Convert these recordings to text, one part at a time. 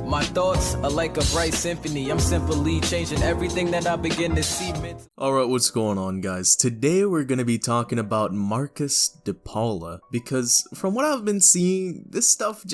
My thoughts are like a bright symphony. I'm simply changing everything that I begin to see. Alright, what's going on, guys? Today we're gonna be talking about Marcus DiPaola, because from what I've been seeing, this stuff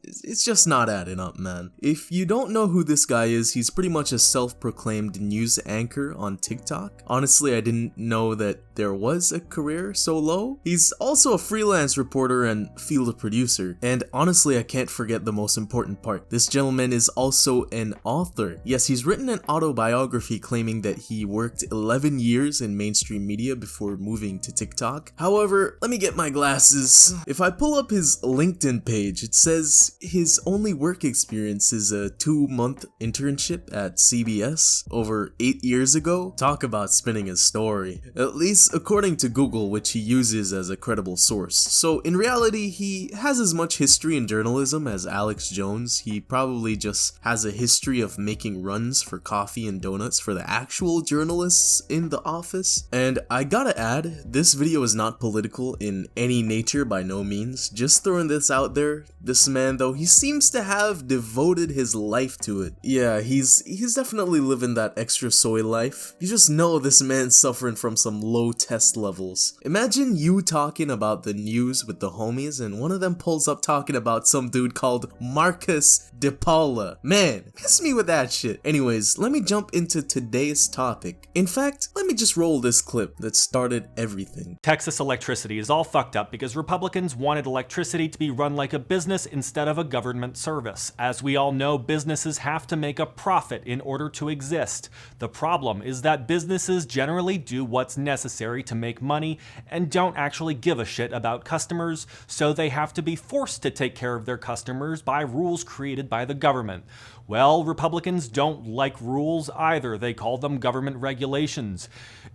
it's just not adding up, man. If you don't know who this guy is, he's pretty much a self-proclaimed news anchor on TikTok. Honestly, I didn't know that there was a career so low. He's also a freelance reporter and field producer, and honestly, I can't forget the most important part. This gentleman is also an author. Yes, he's written an autobiography claiming that he worked 11 years in mainstream media before moving to TikTok. However, let me get my glasses. If I pull up his LinkedIn page, it says his only work experience is a 2-month internship at CBS over 8 years ago. Talk about spinning a story. At least according to Google, which he uses as a credible source. So in reality, he has as much history in journalism as Alex Jones. He probably just has a history of making runs for coffee and donuts for the actual journalists in the office. And I gotta add, this video is not political in any nature by no means. Just throwing this out there. This man though, he seems to have devoted his life to it. Yeah, he's definitely living that extra soy life. You just know this man's suffering from some low test levels. Imagine you talking about the news with the homies and one of them pulls up talking about some dude called Marcus DiPaola. Man, miss me with that shit. Anyways, let me jump into today's topic. In fact, let me just roll this clip that started everything. Texas electricity is all fucked up because Republicans wanted electricity to be run like a business instead of a government service. As we all know, businesses have to make a profit in order to exist. The problem is that businesses generally do what's necessary to make money and don't actually give a shit about customers, so they have to be forced to take care of their customers by rules created by the government. Well, Republicans don't like rules either. They call them government regulations.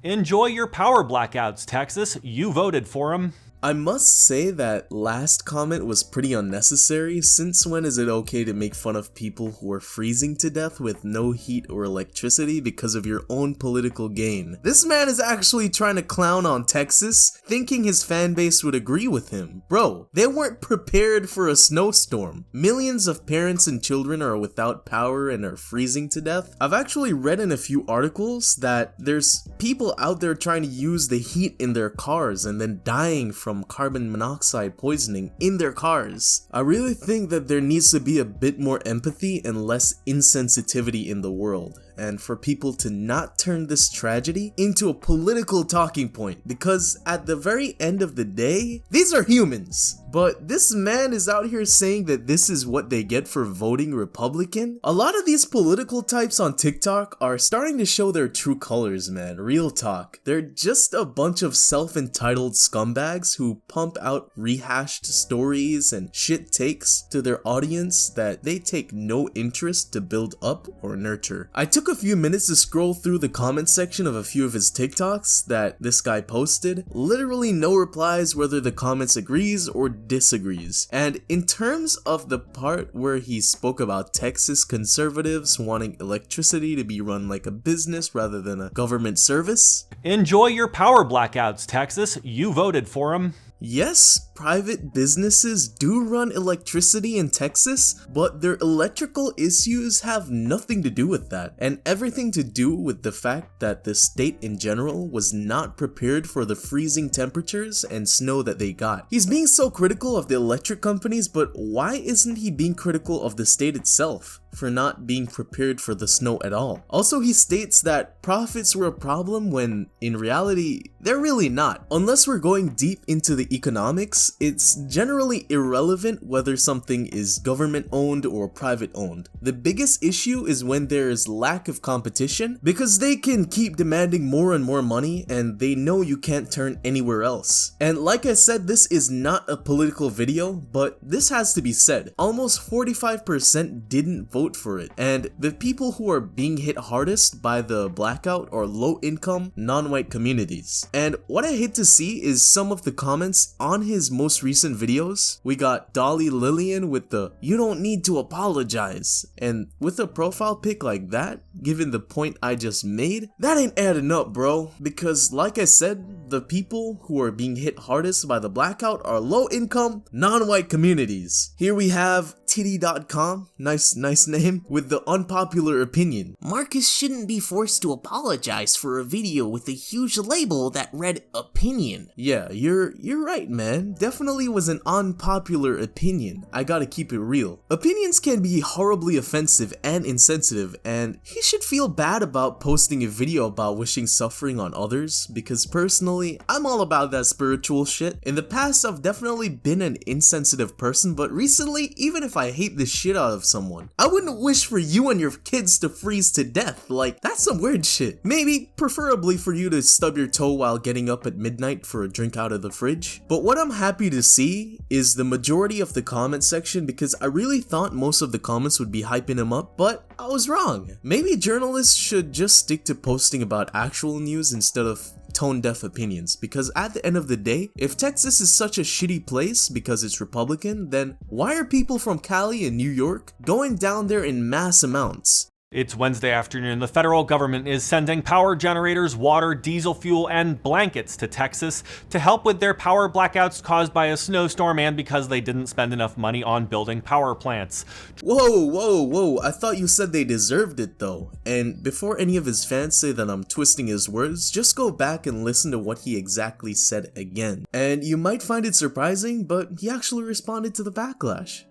Enjoy your power blackouts, Texas. You voted for them. I must say that last comment was pretty unnecessary. Since when is it okay to make fun of people who are freezing to death with no heat or electricity because of your own political gain? This man is actually trying to clown on Texas, thinking his fan base would agree with him. Bro, they weren't prepared for a snowstorm. Millions of parents and children are without power and are freezing to death. I've actually read in a few articles that there's people out there trying to use the heat in their cars and then dying from carbon monoxide poisoning in their cars. I really think that there needs to be a bit more empathy and less insensitivity in the world, and for people to not turn this tragedy into a political talking point, because at the very end of the day, these are humans. But this man is out here saying that this is what they get for voting Republican. A lot of these political types on TikTok are starting to show their true colors, man. Real talk. They're just a bunch of self-entitled scumbags who pump out rehashed stories and shit takes to their audience that they take no interest to build up or nurture. I took a few minutes to scroll through the comment section of a few of his TikToks that this guy posted. Literally no replies whether the comments agrees or disagrees. And in terms of the part where he spoke about Texas conservatives wanting electricity to be run like a business rather than a government service. Enjoy your power blackouts, Texas. You voted for them. Yes, private businesses do run electricity in Texas, but their electrical issues have nothing to do with that, and everything to do with the fact that the state in general was not prepared for the freezing temperatures and snow that they got. He's being so critical of the electric companies, but why isn't he being critical of the state itself for not being prepared for the snow at all? Also, he states that profits were a problem when in reality they're really not. Unless we're going deep into the economics, it's generally irrelevant whether something is government owned or private owned. The biggest issue is when there is lack of competition, because they can keep demanding more and more money and they know you can't turn anywhere else. And like I said, this is not a political video, but this has to be said. Almost 45% didn't vote for it, and the people who are being hit hardest by the blackout are low income, non-white communities. And what I hate to see is some of the comments comments on his most recent videos, we got Dolly Lillian with the "you don't need to apologize," and with a profile pic like that, given the point I just made, that ain't adding up, bro. Because like I said, the people who are being hit hardest by the blackout are low-income, non-white communities. Here we have titty.com, nice name, with the unpopular opinion: Marcus shouldn't be forced to apologize for a video with a huge label that read opinion. Yeah, you're right, man. Definitely was an unpopular opinion. I gotta keep it real. Opinions can be horribly offensive and insensitive, and he should feel bad about posting a video about wishing suffering on others, because personally, I'm all about that spiritual shit. In the past, I've definitely been an insensitive person, but recently, even if I hate the shit out of someone, I wouldn't wish for you and your kids to freeze to death. Like, that's some weird shit. Maybe, preferably for you to stub your toe while getting up at midnight for a drink out of the fridge. But what I'm happy to see is the majority of the comment section, because I really thought most of the comments would be hyping him up, but I was wrong. Maybe journalists should just stick to posting about actual news instead of tone-deaf opinions, because at the end of the day, if Texas is such a shitty place because it's Republican, then why are people from Cali and New York going down there in mass amounts? It's Wednesday afternoon. The federal government is sending power generators, water, diesel fuel, and blankets to Texas to help with their power blackouts caused by a snowstorm and because they didn't spend enough money on building power plants. Whoa, I thought you said they deserved it though. And before any of his fans say that I'm twisting his words, just go back and listen to what he exactly said again. And you might find it surprising, but he actually responded to the backlash.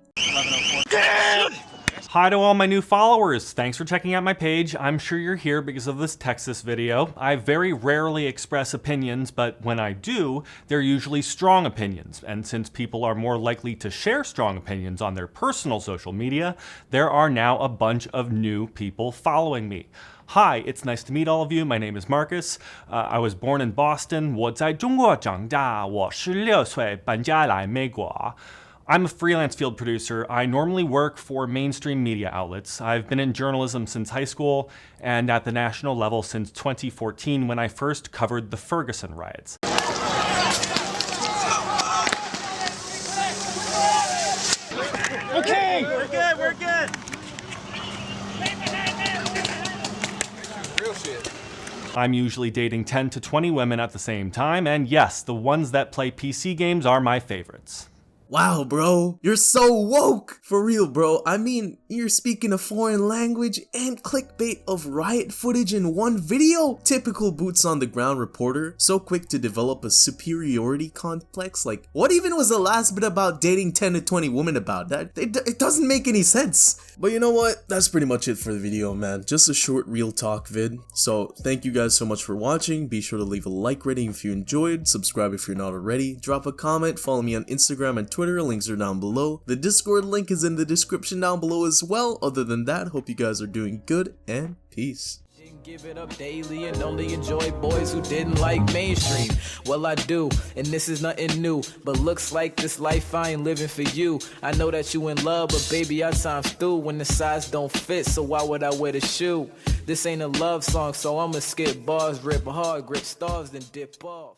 Hi to all my new followers. Thanks for checking out my page. I'm sure you're here because of this Texas video. I very rarely express opinions, but when I do, they're usually strong opinions. And since people are more likely to share strong opinions on their personal social media, there are now a bunch of new people following me. Hi, it's nice to meet all of you. My name is Marcus. I was born in Boston. 我在中国长大，我16岁搬家来美国。I'm a freelance field producer. I normally work for mainstream media outlets. I've been in journalism since high school and at the national level since 2014 when I first covered the Ferguson riots. Okay, we're good. Real shit. I'm usually dating 10 to 20 women at the same time, and yes, the ones that play PC games are my favorites. Wow, bro, you're so woke! For real, bro. I mean, you're speaking a foreign language and clickbait of riot footage in one video? Typical boots on the ground reporter, so quick to develop a superiority complex. Like, what even was the last bit about dating 10 to 20 women about? It doesn't make any sense. But you know what? That's pretty much it for the video, man. Just a short real talk vid. So thank you guys so much for watching. Be sure to leave a like rating if you enjoyed, subscribe if you're not already, drop a comment, follow me on Instagram and Twitter, links are down below. The Discord link is in the description down below as well. Other than that, hope you guys are doing good and peace. Give it up daily and only enjoy boys who didn't like mainstream. Well, I do, and this is nothing new, but looks like this life I ain't living for you. I know that you in love, but baby, our time's through when the size don't fit, so why would I wear the shoe? This ain't a love song, so I'ma skip bars, rip hard, grip stars, then dip off.